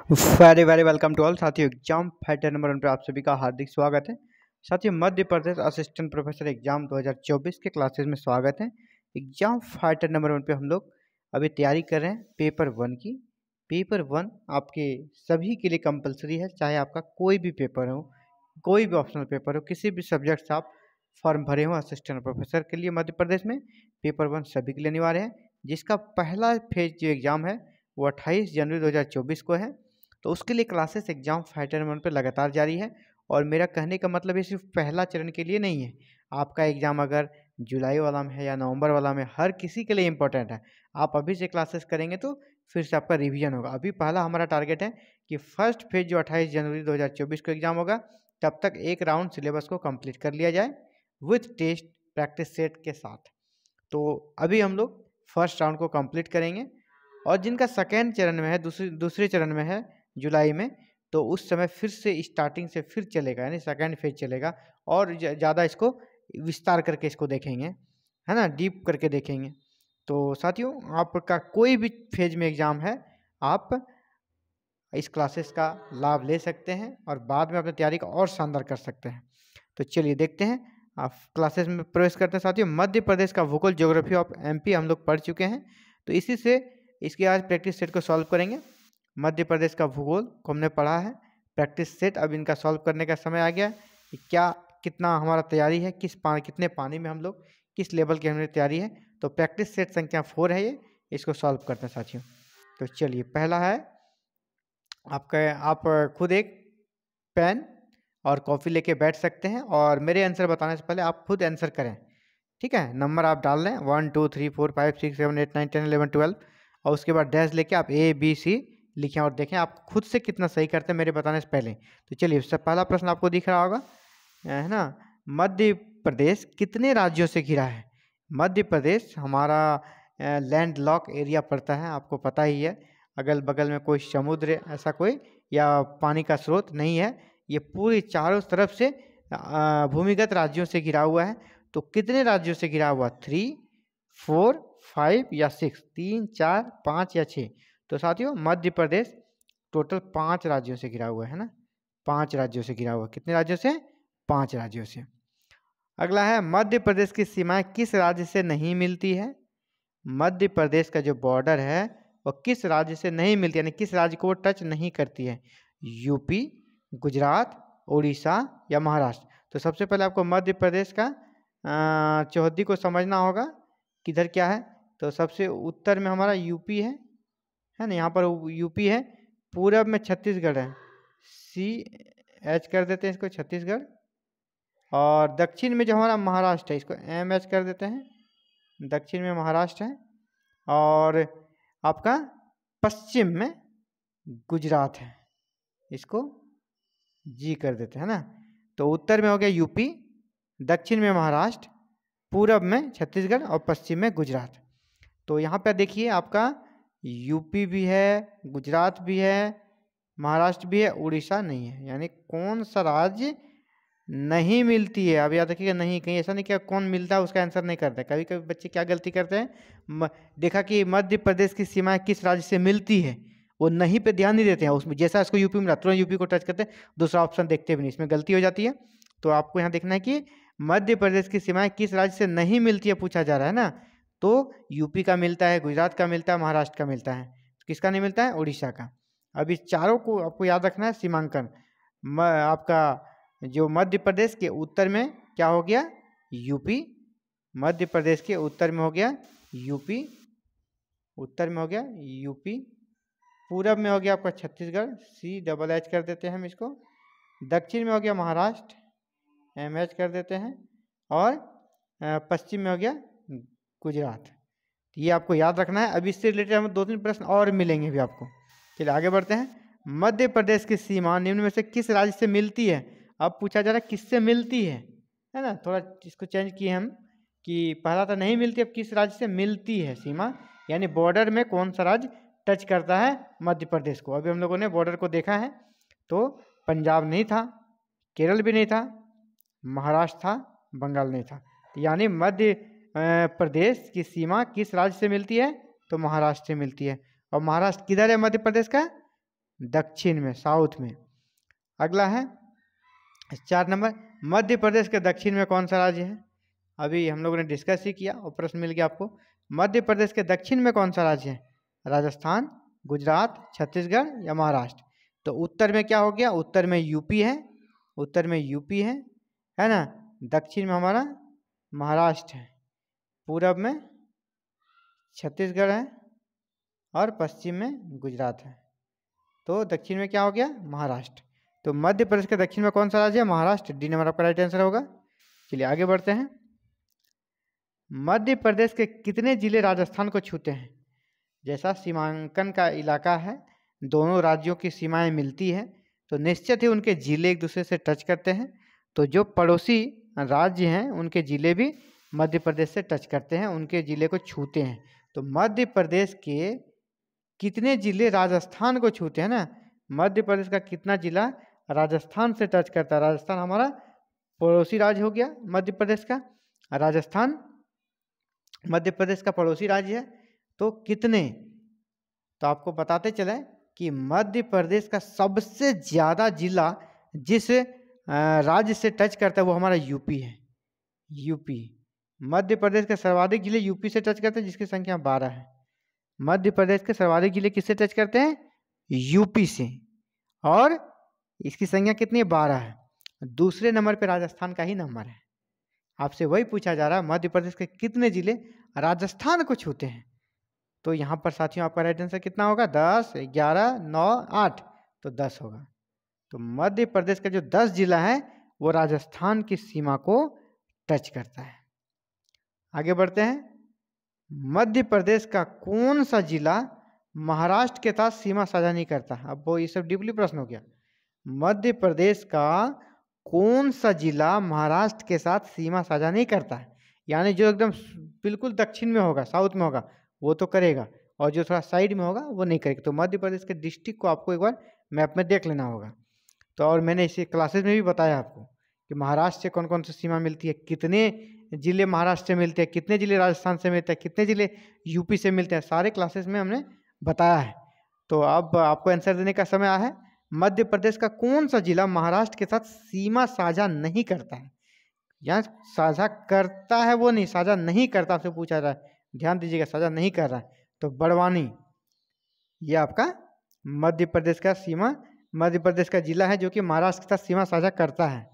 Very very welcome to all साथियों। Exam fighter number 1 पे आप सभी का हार्दिक स्वागत है। साथियों, Madhya Pradesh assistant professor exam 2024 के क्लासेस में स्वागत है। एग्जाम फाइटर नंबर 1 पे हम लोग अभी तैयारी कर रहे हैं पेपर 1 की। पेपर 1 आपके सभी के लिए कंपलसरी है, चाहे आपका कोई भी पेपर हो, कोई भी ऑप्शनल पेपर हो, किसी भी सब्जेक्ट से आप फॉर्म भरे हो असिस्टेंट प्रोफेसर के लिए मध्य प्रदेश में, पेपर 1 सभी के लिए अनिवार्य है। जिसका पहला फेज जो एग्ज़ाम है वो 28 जनवरी 2024 को है। तो उसके लिए क्लासेस एग्जाम फाइटर नंबर पे लगातार जारी है। और मेरा कहने का मतलब ये सिर्फ पहला चरण के लिए नहीं है। आपका एग्ज़ाम अगर जुलाई वाला में है या नवंबर वाला में, हर किसी के लिए इम्पोर्टेंट है। आप अभी से क्लासेस करेंगे तो फिर से आपका रिवीजन होगा। अभी पहला हमारा टारगेट है कि फर्स्ट फेज जो 28 जनवरी 2024 को एग्ज़ाम होगा, तब तक एक राउंड सिलेबस को कंप्लीट कर लिया जाए विथ टेस्ट प्रैक्टिस सेट के साथ। तो अभी हम लोग फर्स्ट राउंड को कंप्लीट करेंगे। और जिनका सेकेंड चरण में है, दूसरे चरण में है जुलाई में, तो उस समय फिर से स्टार्टिंग से फिर चलेगा, यानी सेकेंड फेज चलेगा। और ज़्यादा इसको विस्तार करके इसको देखेंगे, है ना, डीप करके देखेंगे। तो साथियों, आपका कोई भी फेज में एग्ज़ाम है, आप इस क्लासेस का लाभ ले सकते हैं और बाद में अपनी तैयारी को और शानदार कर सकते हैं। तो चलिए देखते हैं, आप क्लासेस में प्रवेश करते हैं। साथियों, मध्य प्रदेश का भूगोल ज्योग्राफी ऑफ एमपी हम लोग पढ़ चुके हैं। तो इसी से इसके आज प्रैक्टिस सेट को सॉल्व करेंगे। मध्य प्रदेश का भूगोल को हमने पढ़ा है, प्रैक्टिस सेट अब इनका सॉल्व करने का समय आ गया कि क्या कितना हमारा तैयारी है, कितने पानी में हम लोग किस लेवल की हमारी तैयारी है। तो प्रैक्टिस सेट संख्या 4 है ये, इसको सॉल्व करते हैं साथियों। तो चलिए, पहला है आपका, आप खुद एक पेन और कॉपी लेके बैठ सकते हैं और मेरे आंसर बताने से पहले आप खुद आंसर करें, ठीक है। नंबर आप डाल लें 1 2 3 4 5 6 7 8 9 10 11 12 और उसके बाद डैश लेके आप ABC लिखें और देखें आप खुद से कितना सही करते हैं मेरे बताने से पहले। तो चलिए, उससे पहला प्रश्न आपको दिख रहा होगा, है ना। मध्य प्रदेश कितने राज्यों से घिरा है? मध्य प्रदेश हमारा लैंड लॉक एरिया पड़ता है, आपको पता ही है। अगल बगल में कोई समुद्र ऐसा कोई या पानी का स्रोत नहीं है। ये पूरी चारों तरफ से भूमिगत राज्यों से घिरा हुआ है। तो कितने राज्यों से घिरा हुआ? 3 4 5 या 6? 3 4 5 या 6? तो साथियों, मध्य प्रदेश टोटल 5 राज्यों से घिरा हुआ है ना, 5 राज्यों से घिरा हुआ। कितने राज्यों से? 5 राज्यों से। अगला है, मध्य प्रदेश की सीमाएं किस राज्य से नहीं मिलती है? मध्य प्रदेश का जो बॉर्डर है वो किस राज्य से नहीं मिलती, यानी किस राज्य को वो टच नहीं करती है? यूपी, गुजरात, उड़ीसा या महाराष्ट्र? तो सबसे पहले आपको मध्य प्रदेश का चौहद्दी को समझना होगा, किधर क्या है। तो सबसे उत्तर में हमारा यूपी है ना, यहाँ पर यूपी है। पूरब में छत्तीसगढ़ है, CH कर देते हैं इसको, छत्तीसगढ़। और दक्षिण में जो हमारा महाराष्ट्र है, इसको MH कर देते हैं, दक्षिण में महाराष्ट्र है। और आपका पश्चिम में गुजरात है, इसको G कर देते हैं ना। तो उत्तर में हो गया यूपी, दक्षिण में महाराष्ट्र, पूरब में छत्तीसगढ़ और पश्चिम में गुजरात। तो यहाँ पे देखिए, आपका यूपी भी है, गुजरात भी है, महाराष्ट्र भी है, उड़ीसा नहीं है। यानी कौन सा राज्य नहीं मिलती है? अब याद रखिएगा, नहीं, कहीं ऐसा नहीं कि कौन मिलता है उसका आंसर नहीं करते। कभी कभी बच्चे क्या गलती करते हैं, देखा कि मध्य प्रदेश की सीमाएं किस राज्य से मिलती है, वो नहीं पे ध्यान नहीं देते हैं। उसमें जैसा इसको यूपी मिला तुरंत यूपी को टच करते हैं, दूसरा ऑप्शन देखते भी नहीं, इसमें गलती हो जाती है। तो आपको यहाँ देखना है कि मध्य प्रदेश की सीमाएं किस राज्य से नहीं मिलती है, पूछा जा रहा है ना। तो यूपी का मिलता है, गुजरात का मिलता है, महाराष्ट्र का मिलता है। किसका नहीं मिलता है? उड़ीसा का। अब इस चारों को आपको याद रखना है सीमांकन। आपका जो मध्य प्रदेश के उत्तर में क्या हो गया? यूपी। मध्य प्रदेश के उत्तर में हो गया यूपी, उत्तर में हो गया यूपी। पूरब में हो गया आपका छत्तीसगढ़, CH कर देते हैं हम इसको। दक्षिण में हो गया महाराष्ट्र, MH कर देते हैं। और पश्चिम में हो गया गुजरात। ये आपको याद रखना है। अब इससे रिलेटेड हम 2-3 प्रश्न और मिलेंगे भी आपको। चलिए आगे बढ़ते हैं। मध्य प्रदेश की सीमा निम्न में से किस राज्य से मिलती है? अब पूछा जा रहा है किससे मिलती है ना। थोड़ा इसको चेंज किए हम कि पहला तो नहीं मिलती, अब किस राज्य से मिलती है सीमा, यानी बॉर्डर में कौन सा राज्य टच करता है मध्य प्रदेश को। अभी हम लोगों ने बॉर्डर को देखा है, तो पंजाब नहीं था, केरल भी नहीं था, महाराष्ट्र था, बंगाल नहीं था। यानी मध्य प्रदेश की सीमा किस राज्य से मिलती है? तो महाराष्ट्र से मिलती है। और महाराष्ट्र किधर है मध्य प्रदेश का? दक्षिण में, साउथ में। अगला है 4 नंबर, मध्य प्रदेश के दक्षिण में कौन सा राज्य है? अभी हम लोगों ने डिस्कस ही किया और प्रश्न मिल गया आपको। मध्य प्रदेश के दक्षिण में कौन सा राज्य है? राजस्थान, गुजरात, छत्तीसगढ़ या महाराष्ट्र? तो उत्तर में क्या हो गया? उत्तर में यूपी है, उत्तर में यूपी है ना। दक्षिण में हमारा महाराष्ट्र है, पूरब में छत्तीसगढ़ है और पश्चिम में गुजरात है। तो दक्षिण में क्या हो गया? महाराष्ट्र। तो मध्य प्रदेश के दक्षिण में कौन सा राज्य है? महाराष्ट्र। डी नंबर आपका राइट आंसर होगा। चलिए आगे बढ़ते हैं। मध्य प्रदेश के कितने जिले राजस्थान को छूते हैं? जैसा सीमांकन का इलाका है, दोनों राज्यों की सीमाएं मिलती है, तो निश्चित ही उनके जिले एक दूसरे से टच करते हैं। तो जो पड़ोसी राज्य हैं उनके जिले भी मध्य प्रदेश से टच करते हैं, उनके जिले को छूते हैं। तो मध्य प्रदेश के कितने जिले राजस्थान को छूते हैं ना? मध्य प्रदेश का कितना जिला राजस्थान से टच करता है? राजस्थान हमारा पड़ोसी राज्य हो गया मध्य प्रदेश का। राजस्थान मध्य प्रदेश का पड़ोसी राज्य है। तो कितने? तो आपको बताते चले कि मध्य प्रदेश का सबसे ज़्यादा जिला जिस राज्य से टच करता है वो हमारा यूपी है। यूपी, मध्य प्रदेश के सर्वाधिक जिले यूपी से टच करते हैं, जिसकी संख्या 12 है। मध्य प्रदेश के सर्वाधिक जिले किससे टच करते हैं? यूपी से, और इसकी संख्या कितनी है? 12 है। दूसरे नंबर पे राजस्थान का ही नंबर है। आपसे वही पूछा जा रहा है मध्य प्रदेश के कितने जिले राजस्थान को छूते हैं। तो यहाँ पर साथियों आपका राइट आंसर कितना होगा? 10, 11, 9, 8, तो 10 होगा। तो मध्य प्रदेश का जो 10 जिला है वो राजस्थान की सीमा को टच करता है। आगे बढ़ते हैं। मध्य प्रदेश का कौन सा जिला महाराष्ट्र के साथ सीमा साझा नहीं करता? अब वो ये सब डीपली प्रश्न हो गया। मध्य प्रदेश का कौन सा जिला महाराष्ट्र के साथ सीमा साझा नहीं करता है? यानी जो एकदम बिल्कुल दक्षिण में होगा, साउथ में होगा, वो तो करेगा, और जो थोड़ा साइड में होगा वो नहीं करेगा। तो मध्य प्रदेश के डिस्ट्रिक्ट को आपको एक बार मैप में देख लेना होगा। तो और मैंने इसी क्लासेस में भी बताया आपको कि महाराष्ट्र से कौन कौन सी सीमा मिलती है, कितने जिले महाराष्ट्र से मिलते हैं, कितने जिले राजस्थान से मिलते हैं, कितने जिले यूपी से मिलते हैं, सारे क्लासेस में हमने बताया है। तो अब आपको आंसर देने का समय आया है। मध्य प्रदेश का कौन सा जिला महाराष्ट्र के साथ सीमा साझा नहीं करता है? यहाँ साझा करता है वो नहीं, साझा नहीं करता आपसे पूछा रहा है, ध्यान दीजिएगा, साझा नहीं कर रहा है। तो बड़वानी ये आपका मध्य प्रदेश का सीमा, मध्य प्रदेश का जिला है जो कि महाराष्ट्र के साथ सीमा साझा करता है।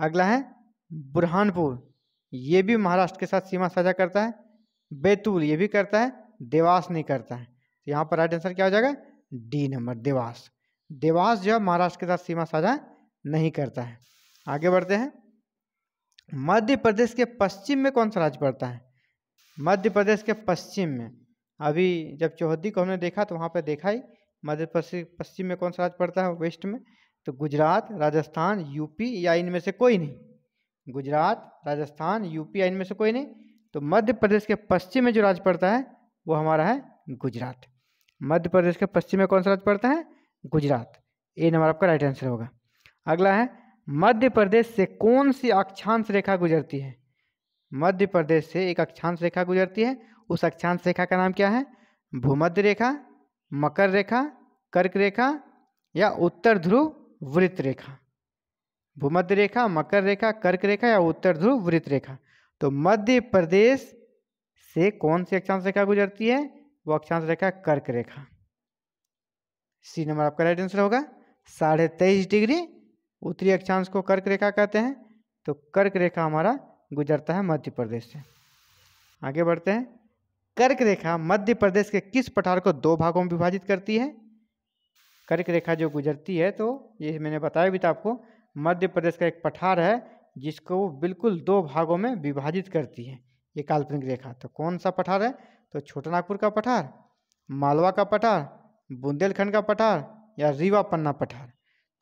अगला है बुरहानपुर, ये भी महाराष्ट्र के साथ सीमा साझा करता है। बैतूल ये भी करता है, देवास नहीं करता है। तो यहाँ पर राइट आंसर क्या हो जाएगा? D number, Dewas. देवास जो है महाराष्ट्र के साथ सीमा साझा नहीं करता है। आगे बढ़ते हैं। मध्य प्रदेश के पश्चिम में कौन सा राज्य पड़ता है? मध्य प्रदेश के पश्चिम में, अभी जब चौहद्दी को हमने देखा तो वहाँ पे देखा ही मध्य प्रदेश पश्चिम में कौन सा राज्य पड़ता है? वेस्ट में। तो गुजरात, राजस्थान, यूपी या इनमें से कोई नहीं। गुजरात, राजस्थान, यूपी या इनमें से कोई नहीं। तो मध्य प्रदेश के पश्चिम में जो राज्य पड़ता है वो हमारा है गुजरात। मध्य प्रदेश के पश्चिम में कौन सा राज्य पड़ता है? गुजरात। ए नंबर आपका राइट आंसर होगा। अगला है मध्य प्रदेश से कौन सी अक्षांश रेखा गुजरती है? मध्य प्रदेश से एक अक्षांश रेखा गुजरती है, उस अक्षांश रेखा का नाम क्या है? भूमध्य रेखा, मकर रेखा, कर्क रेखा या उत्तर ध्रुव वृत्त रेखा। भूमध्य रेखा, मकर रेखा, कर्क रेखा या उत्तर ध्रुव वृत्त रेखा। तो मध्य प्रदेश से कौन सी अक्षांश रेखा गुजरती है? वो अक्षांश रेखा कर्क रेखा। सी नंबर आपका राइट आंसर होगा। 23.5 डिग्री उत्तरी अक्षांश को कर्क रेखा कहते हैं। तो कर्क रेखा हमारा गुजरता है मध्य प्रदेश से। आगे बढ़ते हैं। कर्क रेखा मध्य प्रदेश के किस पठार को 2 भागों में विभाजित करती है? कर्क रेखा जो गुजरती है, तो ये मैंने बताया भी था आपको, मध्य प्रदेश का एक पठार है जिसको वो बिल्कुल 2 भागों में विभाजित करती है ये काल्पनिक रेखा। तो कौन सा पठार है? तो छोटा नागपुर का पठार, मालवा का पठार, बुंदेलखंड का पठार या रीवा पन्ना पठार।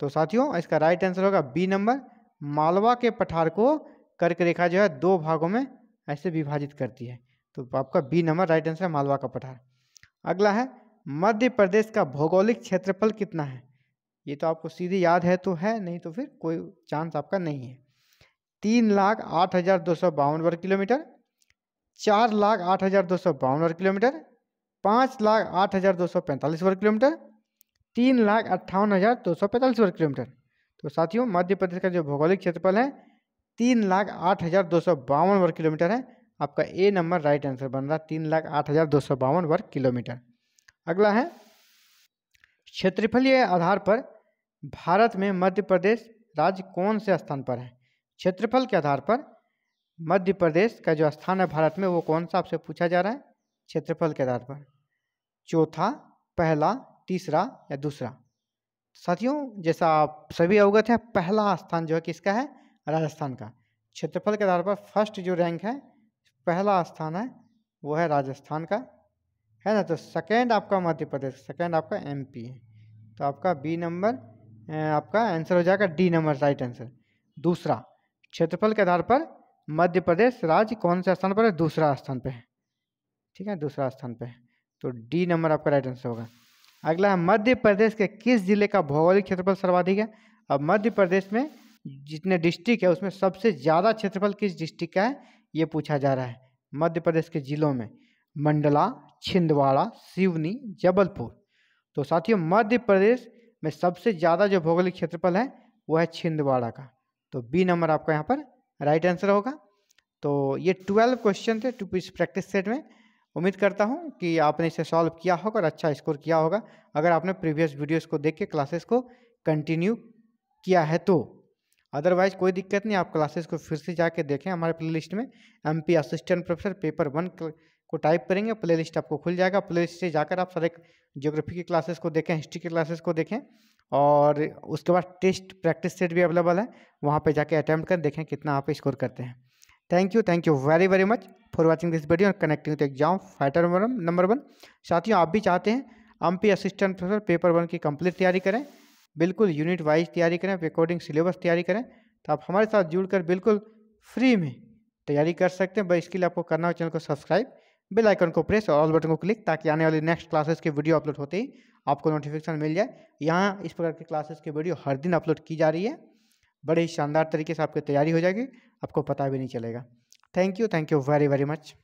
तो साथियों इसका राइट आंसर होगा बी नंबर, मालवा के पठार को कर्क रेखा जो है 2 भागों में ऐसे विभाजित करती है। तो आपका बी नंबर राइट आंसर है, मालवा का पठार। अगला है मध्य प्रदेश का भौगोलिक क्षेत्रफल कितना है? ये तो आपको सीधे याद है तो है, नहीं तो फिर कोई चांस आपका नहीं है। 3,08,252 वर्ग किलोमीटर, 4,08,252 वर्ग किलोमीटर, 5,08,245 वर्ग किलोमीटर, 3,58,245 वर्ग किलोमीटर। तो साथियों मध्य प्रदेश का जो भौगोलिक क्षेत्रफल है 3,08,252 वर्ग किलोमीटर है। आपका ए नंबर राइट आंसर बन रहा, 3,08,252 वर्ग किलोमीटर। अगला है क्षेत्रफलीय आधार पर भारत में मध्य प्रदेश राज्य कौन से स्थान पर है। क्षेत्रफल के आधार पर मध्य प्रदेश का जो स्थान है भारत में वो कौन सा आपसे पूछा जा रहा है, क्षेत्रफल के आधार पर, चौथा, पहला, तीसरा या दूसरा। साथियों जैसा आप सभी अवगत हैं, पहला स्थान जो है किसका है, राजस्थान का। क्षेत्रफल के आधार पर फर्स्ट जो रैंक है, पहला स्थान है वो है राजस्थान का, है ना। तो सेकेंड आपका मध्य प्रदेश, सेकेंड आपका एमपी है। तो आपका बी नंबर आपका आंसर हो जाएगा, डी नंबर राइट आंसर। दूसरा, क्षेत्रफल के आधार पर मध्य प्रदेश राज्य कौन से स्थान पर है, दूसरा स्थान पे है, ठीक है, दूसरा स्थान पे है। तो डी नंबर आपका राइट आंसर होगा। अगला है मध्य प्रदेश के किस जिले का भौगोलिक क्षेत्रफल सर्वाधिक है। अब मध्य प्रदेश में जितने डिस्ट्रिक्ट है उसमें सबसे ज़्यादा क्षेत्रफल किस डिस्ट्रिक्ट का है ये पूछा जा रहा है। मध्य प्रदेश के जिलों में मंडला, छिंदवाड़ा, सिवनी, जबलपुर। तो साथियों मध्य प्रदेश में सबसे ज़्यादा जो भौगोलिक क्षेत्रफल है वो है छिंदवाड़ा का। तो बी नंबर आपका यहाँ पर राइट आंसर होगा। तो ये 12 क्वेश्चन थे इस प्रैक्टिस सेट में। उम्मीद करता हूँ कि आपने इसे सॉल्व किया होगा और अच्छा स्कोर किया होगा, अगर आपने प्रीवियस वीडियोस को देख के क्लासेस को कंटिन्यू किया है तो। अदरवाइज कोई दिक्कत नहीं, आप क्लासेस को फिर से जाके देखें हमारे प्लेलिस्ट में। एमपी असिस्टेंट प्रोफेसर पेपर 1 को टाइप करेंगे, प्लेलिस्ट आपको खुल जाएगा। प्लेलिस्ट से जाकर आप सारे ज्योग्राफी की क्लासेस को देखें, हिस्ट्री की क्लासेस को देखें, और उसके बाद टेस्ट प्रैक्टिस सेट भी अवेलेबल है, वहाँ पे जाके अटैम्प्ट कर देखें कितना आप स्कोर करते हैं। Thank you very very much for watching this video और connecting to exam fighter number 1। साथियों आप भी चाहते हैं एमपी असिस्टेंट प्रोफेसर पेपर 1 की कंप्लीट तैयारी करें, बिल्कुल यूनिट वाइज तैयारी करें, अकॉर्डिंग सिलेबस तैयारी करें, तो आप हमारे साथ जुड़कर बिल्कुल फ्री में तैयारी कर सकते हैं। बस इसके लिए आपको करना है चैनल को सब्सक्राइब, बेल आइकन को प्रेस और ऑल बटन को क्लिक, ताकि आने वाली नेक्स्ट क्लासेस की वीडियो अपलोड होते ही आपको नोटिफिकेशन मिल जाए। यहाँ इस प्रकार की क्लासेस की वीडियो हर दिन अपलोड की जा रही है, बड़े ही शानदार तरीके से आपकी तैयारी हो जाएगी, आपको पता भी नहीं चलेगा। Thank you very very much.